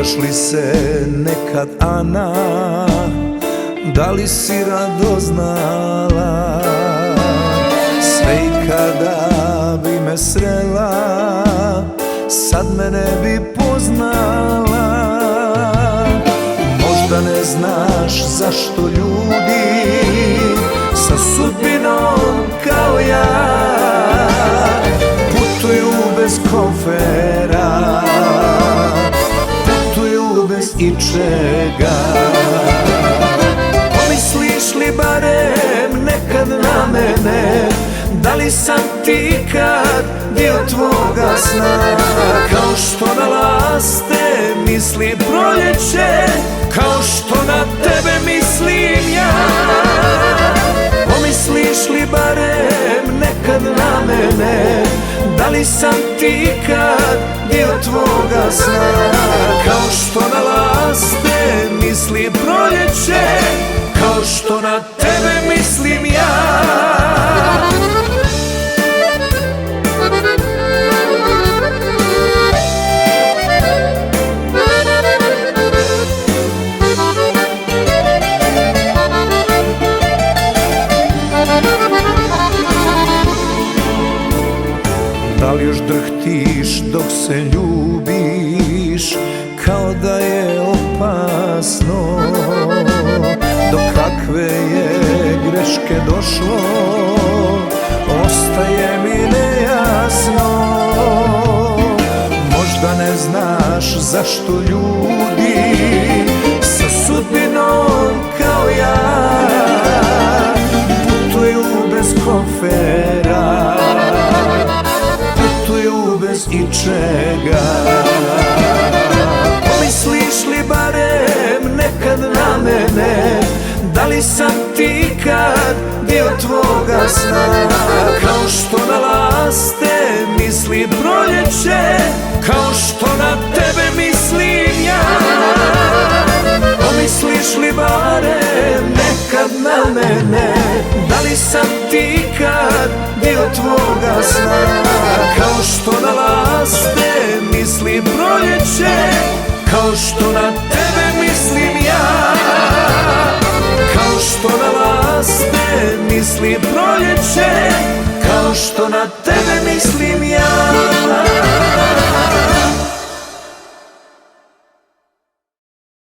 Sjećaš li se nekad, Ana, da li si radoznala? Sve i kada bi me srela, sad me ne bi poznala. Možda ne znaš zašto ljudi sa sudbinom kao ja putuju bez kofera, putuju bez ičega. Pomisliš li barem nekad na mene, da li sam ti kad dio tvoga sna? Kao što na laste misli proljeće, kao što na tebe mislim ja. Pomisliš li barem nekad na mene, da li sam ti kad dio tvoga sna? Kao što na laste misli proljeće, kao što na tebe mislim ja. Da li još drhtiš dok se ljubiš, kao da je opasno? Do kakve je greške došlo, ostaje mi nejasno. Možda ne znaš zašto ljudi sa sudbinom kao ja putuju bez kofera, putuju bez ičega. Pomisliš li barem nekad na mene, da li sam ti kad dio tvoga sna? Kao što na laste misli proljeće, kao što na tebe mislim ja. Pomisliš li barem nekad na mene, da li sam ti kad dio tvoga sna? Kao što na laste misli proljeće, kao što na tebe mislim ja. Kao što na laste misli proljeće, kao što na tebe mislim ja.